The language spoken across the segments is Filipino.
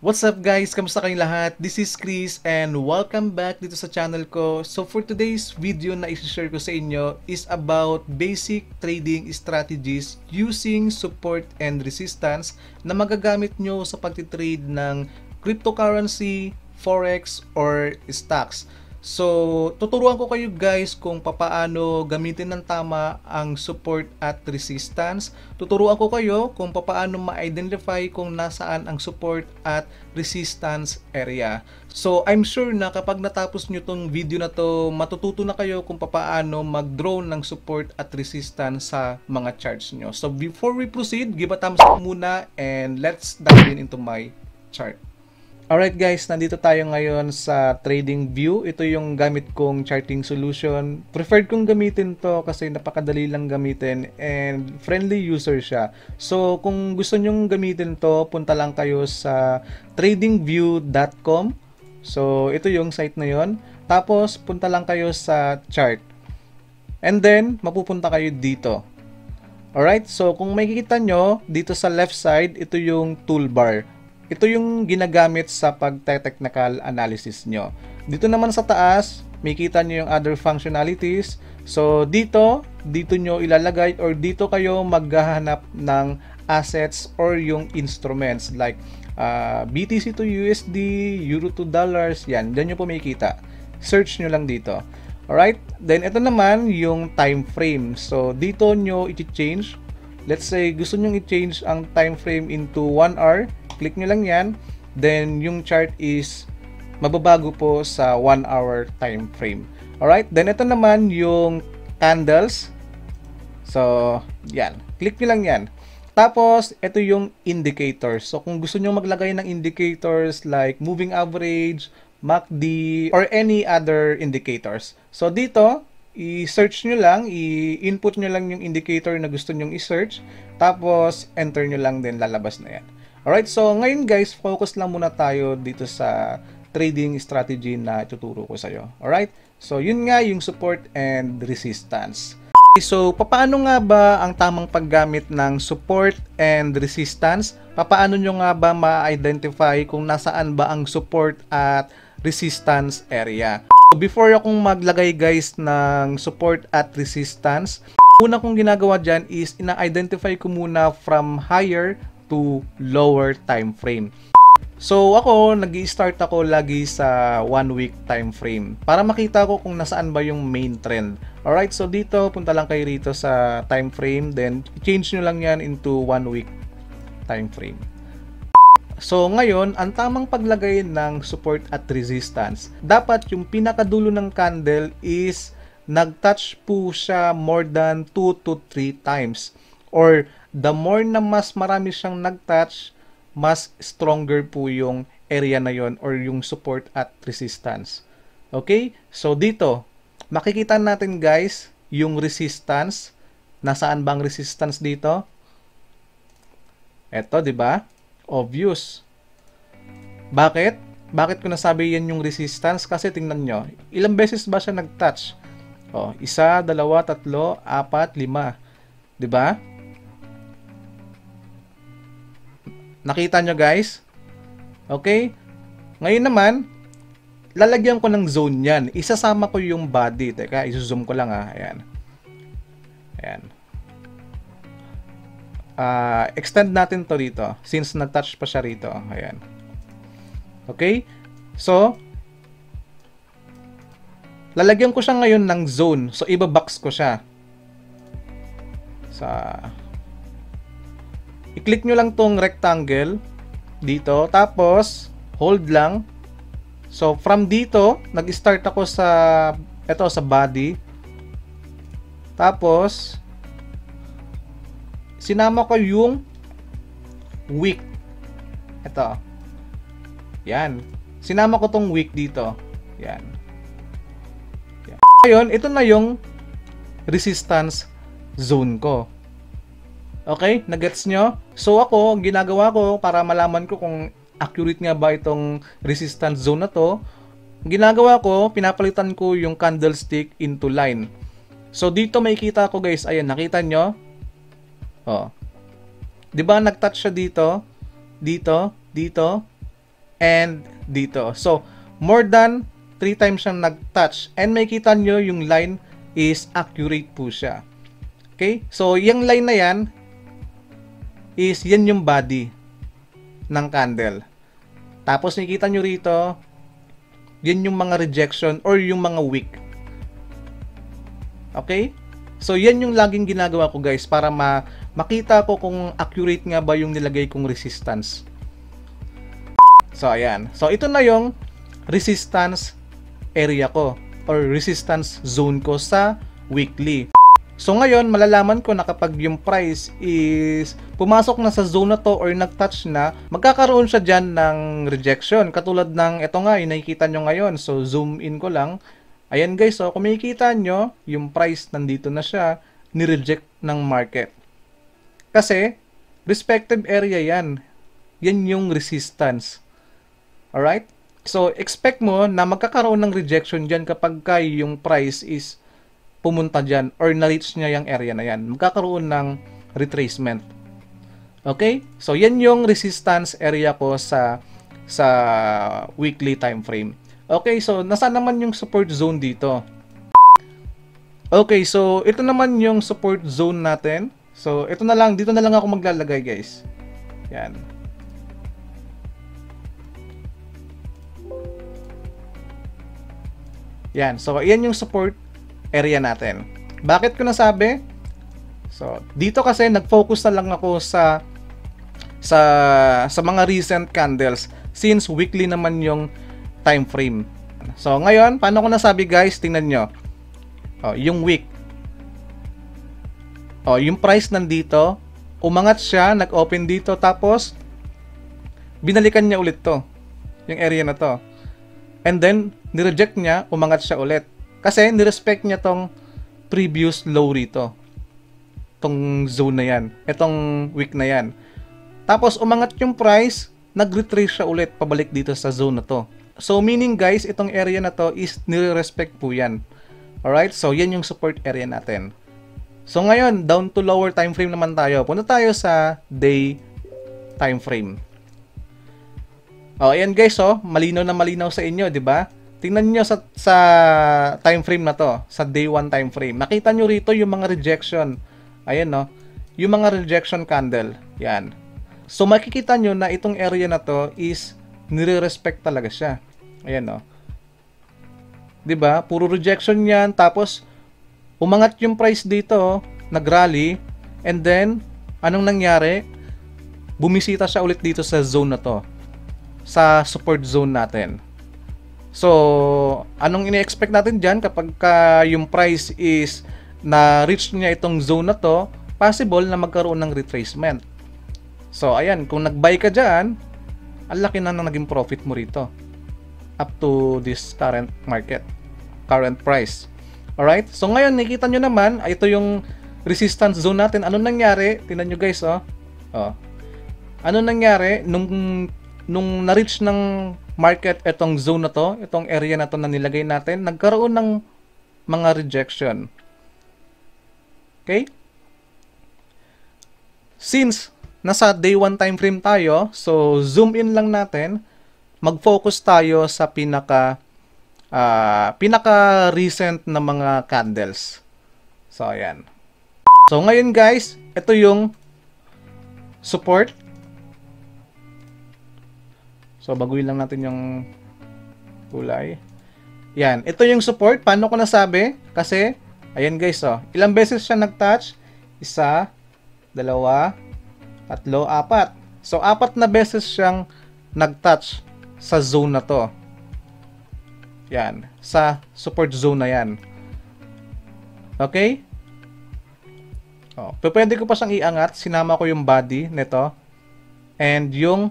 What's up guys? Kamusta kayong lahat? This is Chris and welcome back dito sa channel ko. So for today's video na i-share ko sa inyo is about basic trading strategies using support and resistance na magagamit nyo sa pagtitrade ng cryptocurrency, forex, or stocks. So, tuturuan ko kayo guys kung papaano gamitin ng tama ang support at resistance. Tuturuan ko kayo kung papaano ma-identify kung nasaan ang support at resistance area. So, I'm sure na kapag natapos nyo tong video na to, matututo na kayo kung papaano mag-draw ng support at resistance sa mga charts nyo. So, before we proceed, give a thumbs up muna and let's dive into my chart. Alright guys, nandito tayo ngayon sa trading view. Ito yung gamit kong charting solution. Preferred kong gamitin to kasi napakadali lang gamitin and friendly user siya. So kung gusto nyong gamitin to, punta lang kayo sa tradingview.com. So ito yung site na yon. Tapos punta lang kayo sa chart. And then mapupunta kayo dito. Alright, so kung makikita nyo, dito sa left side, ito yung toolbar. Ito yung ginagamit sa pag-technical analysis nyo. Dito naman sa taas, makikita nyo yung other functionalities. So, dito nyo ilalagay or dito kayo maghahanap ng assets or yung instruments like BTC to USD, Euro to dollars, yan. Diyan nyo po makikita. Search nyo lang dito. Alright? Then, ito naman yung time frame. So, dito nyo i-change. Let's say, gusto nyo i-change ang time frame into 1 hour. Click nyo lang yan, then yung chart is mababago po sa 1 hour time frame. Alright, then ito naman yung candles. So, yan. Click nyo lang yan. Tapos, ito yung indicators. So, kung gusto nyo maglagay ng indicators like moving average, MACD, or any other indicators. So, dito, i-search nyo lang, i-input nyo lang yung indicator na gusto nyong i-search. Tapos, enter nyo lang din, lalabas na yan. Alright, so ngayon guys, focus lang muna tayo dito sa trading strategy na ituturo ko sa'yo. Alright, so yun nga yung support and resistance. Okay, so papaano nga ba ang tamang paggamit ng support and resistance? Papaano nyo nga ba ma-identify kung nasaan ba ang support at resistance area? So, before akong maglagay guys ng support at resistance, una kong ginagawa dyan is ina-identify ko muna from higher to lower time frame. So ako, nag-i-start ako lagi sa 1 week time frame para makita ko kung nasaan ba yung main trend. Alright, so dito, punta lang kayo rito sa time frame, then change nyo lang yan into 1 week time frame. So ngayon, ang tamang paglagay ng support at resistance, dapat yung pinakadulo ng candle is nag-touch po siya more than 2 to 3 times. Or the more na mas marami siyang nag-touch, mas stronger po yung area na yon or yung support at resistance. Okay? So dito, makikita natin guys, yung resistance. Nasaan bang resistance dito? Eto, di ba? Obvious. Bakit? Bakit ko nasabi yan yung resistance? Kasi tingnan nyo, ilang beses ba siya nag-touch? Oh, 1, 2, 3, 4, 5. Di ba? Nakita nyo guys? Okay? Ngayon naman, lalagyan ko ng zone yan. Isasama ko yung body. Teka, isu-zoom ko lang ha. Ayan. Ayan. Extend natin to rito. Since nag-touch pa siya rito. Ayan. Okay? So, lalagyan ko siya ngayon ng zone. So, iba-box ko siya. I-click nyo lang tong rectangle dito, tapos hold lang. So from dito, nag-start ako sa sa body. Tapos sinama ko yung wick. Ito. Yan. Sinama ko tong wick dito. Yan. Yan. Ngayon, ito na yung resistance zone ko. Okay, nagets nyo? So ako, ginagawa ko para malaman ko kung accurate nga ba itong resistance zone na to. Ginagawa ko, pinapalitan ko yung candlestick into line. So dito makikita ko guys, ayan, nakita nyo? Oh. 'Di ba nag-touch siya dito, dito, dito. and dito. So, more than 3 times siyang nag-touch. And makikita nyo yung line is accurate po siya. Okay? So, yung line na yan is yan yung body ng candle. Tapos, nakikita nyo rito, yan yung mga rejection or yung mga wick. Okay? So, yan yung laging ginagawa ko guys para makita ko kung accurate nga ba yung nilagay kong resistance. So, ayan. So, ito na yung resistance area ko or resistance zone ko sa weekly. So, ngayon, malalaman ko na kapag yung price is pumasok na sa zone na to or nag-touch na, magkakaroon siya dyan ng rejection. Katulad ng ito nga, yung nakikita nyo ngayon. So, zoom in ko lang. Ayan guys, so kung makikita nyo, yung price nandito na siya, ni-reject ng market. Kasi, respective area yan. Yan yung resistance. Alright? So, expect mo na magkakaroon ng rejection dyan kapag yung price is pumunta dyan or na-reach niya yung area na yan. Magkakaroon ng retracement. Okay? So, yan yung resistance area ko sa weekly time frame. Okay, so nasaan naman yung support zone dito? Okay, so ito naman yung support zone natin. So, ito na lang, dito na lang ako maglalagay, guys. Yan. Yan, so yan yung support area natin. Bakit ko nasabi? So, dito kasi nag-focus na lang ako sa mga recent candles since weekly naman yung time frame. So, ngayon, paano ko nasabi guys? Tingnan nyo. Yung wick. Yung price nandito. Umangat siya, nag-open dito. Tapos, binalikan niya ulit to. Yung area na to. And then, nireject niya, umangat siya ulit. Kasi, nirespect niya tong previous low rito. Tong zone na yan. Itong wick na yan. Tapos, umangat yung price, nag-retrace siya ulit pabalik dito sa zone na to. So, meaning guys, itong area na to is nire-respect po yan. Alright? So, yan yung support area natin. So, ngayon, down to lower time frame naman tayo. Punta tayo sa day time frame. Ayan guys, malinaw na malinaw sa inyo, di ba? Tingnan niyo sa time frame na to, sa day 1 time frame. Nakita niyo rito yung mga rejection. Ayan, yung mga rejection candle. Yan. So, makikita niyo na itong area na to is nire-respect talaga siya. Ayan, 'di ba? Puro rejection 'yan, tapos umangat yung price dito, nag-rally, and then anong nangyari? Bumisita siya ulit dito sa zone na 'to. Sa support zone natin. So, anong ini-expect natin diyan kapag yung price is na-reach niya itong zone na 'to, possible na magkaroon ng retracement. So, ayan, kung nag-buy ka diyan, ang laki na naging profit mo rito up to this current market, current price. Alright? So ngayon, nakikita nyo naman, ito yung resistance zone natin. Ano nangyari? Tingnan nyo guys, ano nangyari nung na-reach ng market itong zone na to, itong area na to na nilagay natin, nagkaroon ng mga rejection. Okay? Since nasa day 1 time frame tayo, so zoom in lang natin, mag-focus tayo sa pinaka recent na mga candles. So ayan. So ngayon guys, ito yung support. So baguhin lang natin yung kulay. Yan, ito yung support. Paano ko nasabi? Kasi ayan guys, ilang beses siya nag-touch? 1, 2, 3, 4. So 4 na beses siyang nag-touch sa zone na to. Yan, sa support zone na yan. Okay? Pwede ko pa siyang iangat. Sinama ko yung body nito and yung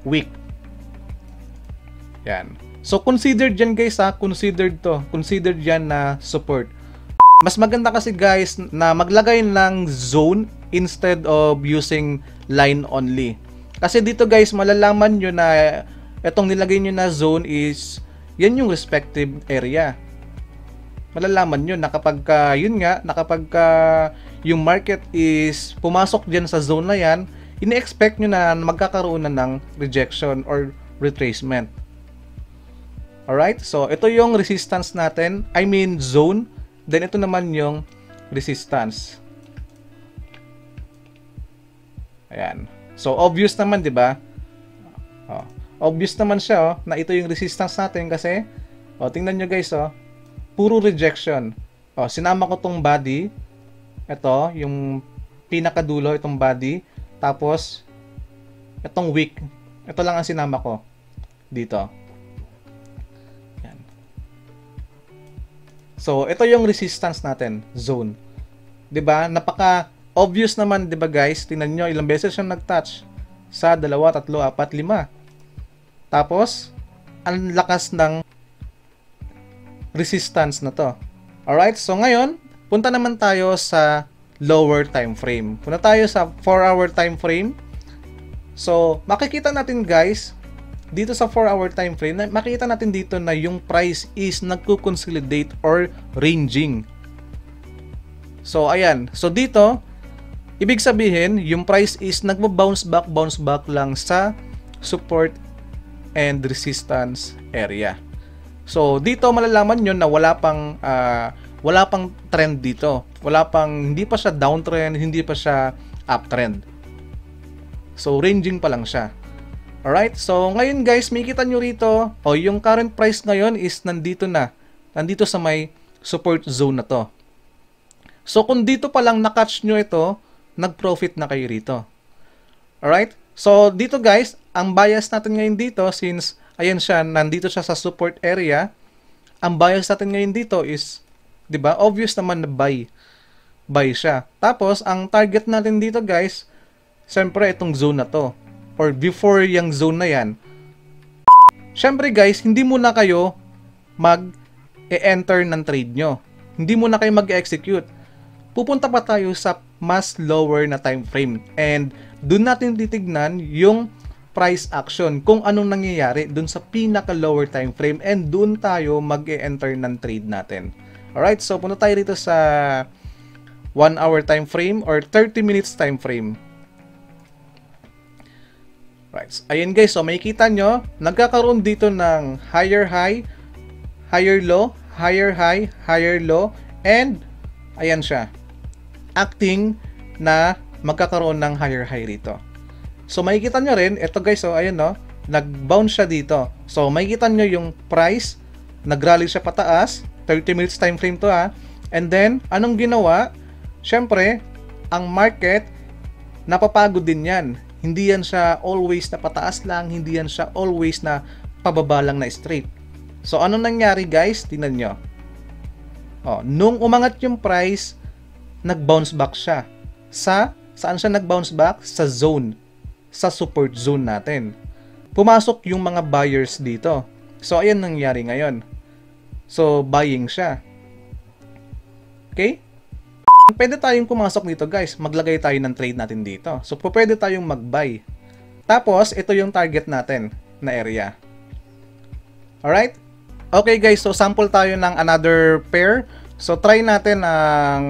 wick. Yan. So considered yan guys, considered to. Considered yan na support. Mas maganda kasi guys na maglagay ng zone instead of using line only. Kasi dito guys, malalaman nyo na itong nilagay nyo na zone is yan yung respective area. Malalaman nyo na kapag yun nga, na kapag yung market is pumasok dyan sa zone na yan, ini-expect nyo na magkakaroon na ng rejection or retracement. Alright, so ito yung resistance natin, I mean zone, then ito naman yung resistance. Ayan. So obvious naman, 'di ba? Oh, obvious naman siya na ito yung resistance natin kasi tingnan nyo guys, puro rejection. Sinama ko tong body, ito yung pinakadulo, itong body, tapos itong wick, ito lang ang sinama ko dito. Yan. So ito yung resistance natin, zone. 'Di ba? Napaka obvious naman, 'di ba guys? Tingnan nyo, ilang beses siyang nag-touch. Sa 2, 3, 4, 5. Tapos ang lakas ng resistance na to. Alright, so ngayon, punta naman tayo sa lower time frame. Punta tayo sa 4-hour time frame. So, makikita natin guys, dito sa 4-hour time frame, makikita natin dito na yung price is nagko-consolidate or ranging. So, ayan. So, dito, ibig sabihin, yung price is nagbo-bounce back lang sa support and resistance area. So, dito malalaman nyo na wala pang trend dito. Hindi pa siya downtrend, hindi pa siya uptrend. So, ranging pa lang siya. Alright, so ngayon guys, makikita nyo rito, yung current price ngayon is nandito na. Nandito sa may support zone na to. So, kung dito pa lang na-catch nyo ito, nag-profit na kayo rito. Alright, so dito guys, ang bias natin ngayon dito, since ayan siya, nandito siya sa support area. Ang bias natin ngayon dito is, 'di ba? Obvious naman na buy siya. Tapos ang target natin dito, guys, siyempre itong zone na 'to. Or before yung zone na 'yan. Siyempre, guys, hindi muna kayo mag-enter ng trade nyo. Hindi muna kayo mag-execute. Pupunta pa tayo sa mas lower na time frame. And doon natin titignan yung price action, kung anong nangyayari dun sa pinaka lower time frame, and dun tayo mag-e-enter ng trade natin. Alright, so punta tayo rito sa 1 hour time frame or 30 minutes time frame. Right, ayan guys, so makikita nyo, nagkakaroon dito ng higher high, higher low, higher high, higher low, and ayan siya, acting na magkakaroon ng higher high rito. So makikita nyo rin, ito guys, so ayan nag-bounce siya dito. So makikita nyo yung price, nag-rally siya pataas, 30 minutes time frame to and then, anong ginawa? Syempre, ang market, napapagod din yan. Hindi yan siya always na pataas lang, hindi yan siya always na pababa lang na straight. So anong nangyari guys? Tingnan nyo. Nung umangat yung price, nag-bounce back siya. Saan siya nag-bounce back? Sa zone. Sa support zone natin. Pumasok yung mga buyers dito. So, ayan nangyari ngayon. So, buying siya. Okay? Pwede tayong pumasok dito guys. Maglagay tayo ng trade natin dito. So, pwede tayong mag-buy. Tapos, ito yung target natin na area. Alright? Okay guys, so sample tayo ng another pair. So, try natin ang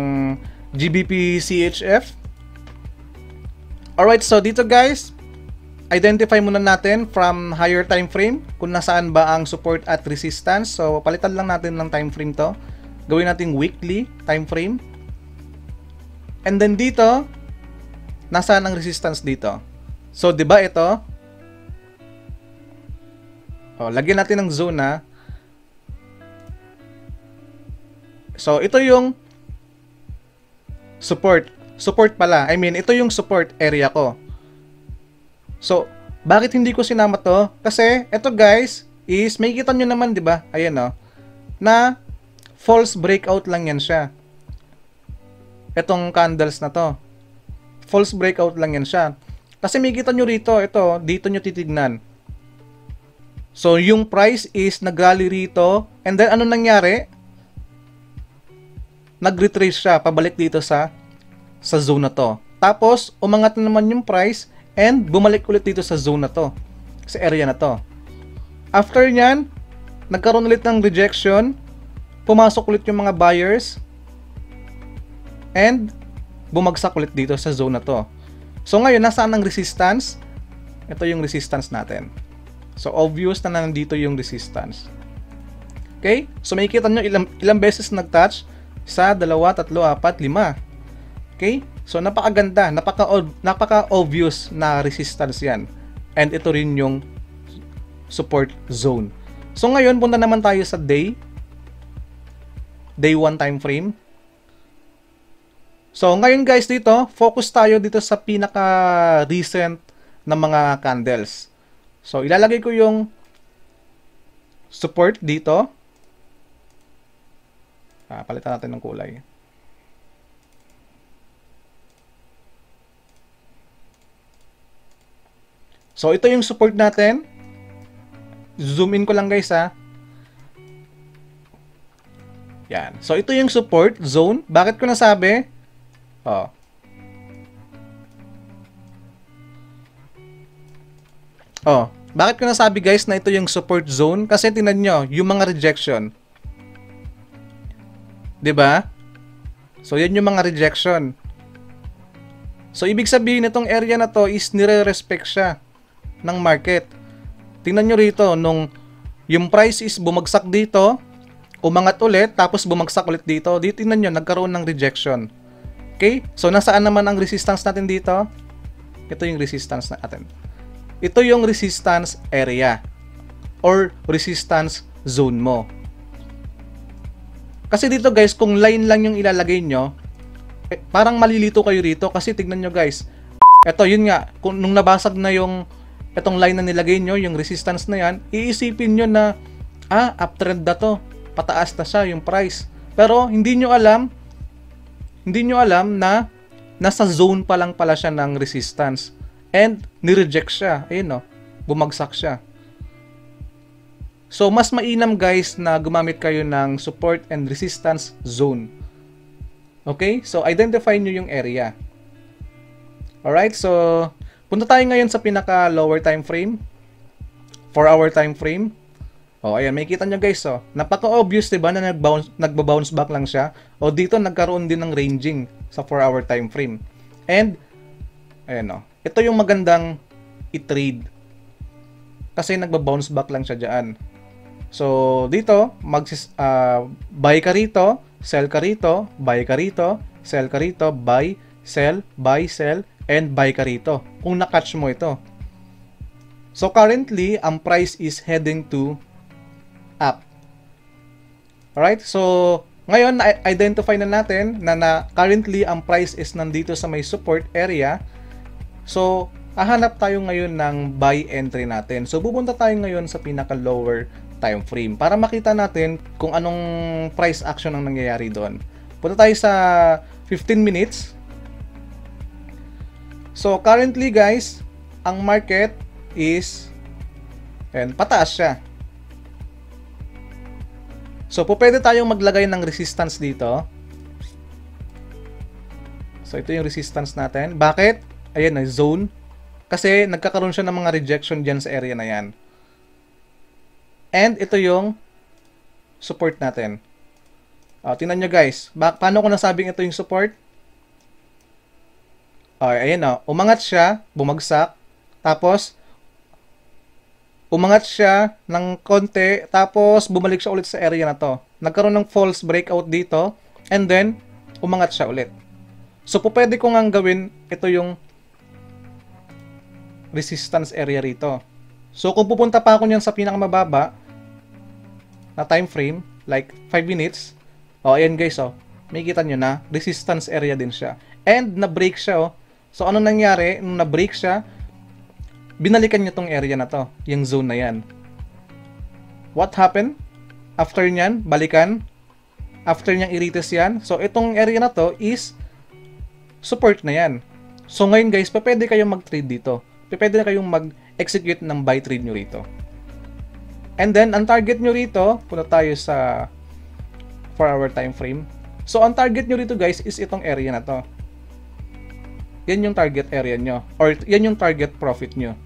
GBP CHF. Alright, so dito guys, identify muna natin from higher time frame kung nasaan ba ang support at resistance. So palitan lang natin ng time frame to. Gawin natin weekly time frame. And then dito, nasaan ang resistance dito? So 'di ba ito? Lagyan natin ng zone . So ito yung support. Support pala. I mean, ito yung support area ko. So, bakit hindi ko sinama to? Kasi, ito guys, is, makikita nyo naman, di ba? Ayan na false breakout lang yan siya. Itong candles na to. False breakout lang yan siya. Kasi makikita nyo rito, ito, dito nyo titignan. So, yung price is nag-rally rito. And then, ano nangyari? Nag-retrace siya, pabalik dito sa zone na to. Tapos, umangat na naman yung price and bumalik ulit dito sa zone na to. Sa area na to. After nyan, nagkaroon ulit ng rejection. Pumasok ulit yung mga buyers. And, bumagsak ulit dito sa zone na to. So ngayon, nasaan ang resistance? Ito yung resistance natin. So obvious na nandito yung resistance. Okay? So makikita nyo ilang beses nag-touch? 1, 2, 3, 4, 5. Okay? So napakaganda, napaka-obvious na resistance yan. And ito rin yung support zone. So ngayon, punta naman tayo sa day 1 time frame. So ngayon guys, dito, focus tayo dito sa pinaka-recent na mga candles. So ilalagay ko yung support dito. Palitan natin ng kulay. So ito yung support natin. Zoom in ko lang guys ha. Yan. So ito yung support zone. Bakit ko nasabi? Bakit ko nasabi guys na ito yung support zone? Kasi tingnan nyo, yung mga rejection. 'Di ba? So yan yung mga rejection. So ibig sabihin itong area na to is nire-respect siya ng market. Tingnan nyo rito, nung yung price is bumagsak dito, umangat ulit, tapos bumagsak ulit dito. Dito tingnan nyo, nagkaroon ng rejection. Okay? So nasaan naman ang resistance natin dito? Ito yung resistance natin. Ito yung resistance area or resistance zone mo. Kasi dito guys, kung line lang yung ilalagay nyo, parang malilito kayo rito kasi tignan nyo guys. Ito, yun nga, kung nung nabasag na yung itong line na nilagay nyo, yung resistance na yan, iisipin nyo na, uptrend na to, pataas na siya yung price. Pero hindi nyo alam na nasa zone pa lang pala siya ng resistance. And ni-reject siya. Ayun, bumagsak siya. So, mas mainam guys na gumamit kayo ng support and resistance zone. Okay? So, identify nyo yung area. Alright? So, punta tayo ngayon sa pinaka-lower time frame. 4-hour time frame. Ayan. Makikita nyo guys, napaka-obvious, diba, na nagba-bounce back lang siya. Dito, nagkaroon din ng ranging sa 4-hour time frame. And, ayan, ito yung magandang i-trade. Kasi nagba-bounce back lang siya dyan. So, dito, buy ka rito, sell ka rito, buy ka rito, sell ka rito, buy, sell, and buy ka rito. Kung na-catch mo ito. So, currently, ang price is heading to up. Alright? So, ngayon, identify na natin na currently, ang price is nandito sa may support area. So, hahanap tayo ngayon ng buy entry natin. So, pupunta tayo ngayon sa pinaka-lower time frame para makita natin kung anong price action ang nangyayari doon. Punta tayo sa 15 minutes. So, currently guys, ang market is pataas siya. So, pwede tayong maglagay ng resistance dito. So, ito yung resistance natin. Bakit? Ayan, zone. Kasi nagkakaroon siya ng mga rejection dyan sa area na yan. And ito yung support natin. Tingnan nyo guys. Paano ko nasabing ito yung support? Ayan umangat siya, bumagsak. Tapos, umangat siya ng konti. Tapos, bumalik siya ulit sa area na to. Nagkaroon ng false breakout dito. And then, umangat siya ulit. So, pwede ko nga gawin, ito yung resistance area rito. So, kung pupunta pa ako niyan sa pinakamababa na time frame, like 5 minutes, ayan guys, makikita nyo na, resistance area din siya. And, na-break siya, So, ano nangyari? Nung na-break siya, binalikan niya tong area na to, yung zone na yan. What happened? After nyan, balikan. After niyang i-retest yan. So, itong area na to is support na yan. So, ngayon guys, pwede kayong mag-trade dito. Pwede na kayong mag-execute ng buy trade nyo rito. And then, ang target nyo rito, punta tayo sa 4-hour time frame. So, ang target nyo rito guys is itong area na to. Yan yung target area nyo. Or yan yung target profit nyo.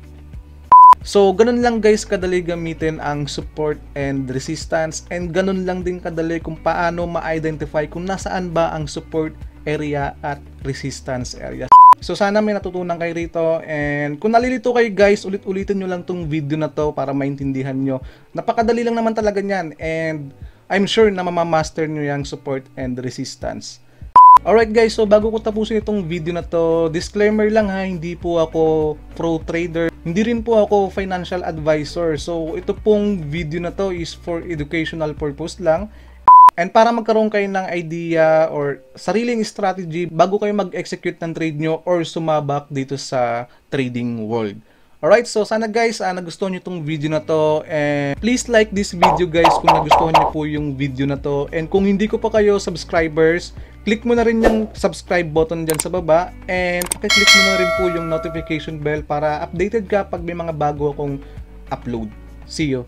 So, ganun lang guys kadali gamitin ang support and resistance. And ganun lang din kadali kung paano ma-identify kung nasaan ba ang support area at resistance area. So sana may natutunan kayo rito, and kung nalilito kayo guys, ulit-ulitin nyo lang tong video na to para maintindihan nyo. Napakadali lang naman talaga niyan, and I'm sure na mamamaster nyo yung support and resistance. Alright guys, so bago ko tapusin itong video na to, disclaimer lang ha, hindi po ako pro trader, hindi rin po ako financial advisor. So ito pong video na to is for educational purpose lang. And para magkaroon kayo ng idea or sariling strategy bago kayo mag-execute ng trade nyo or sumabak dito sa trading world. Alright, so sana guys, nagustuhan nyo itong video na to, and please like this video guys kung nagustuhan nyo po yung video na to. And kung hindi ko pa kayo subscribers, click mo na rin yung subscribe button dyan sa baba, and click mo na rin po yung notification bell para updated ka pag may mga bago akong upload. See you!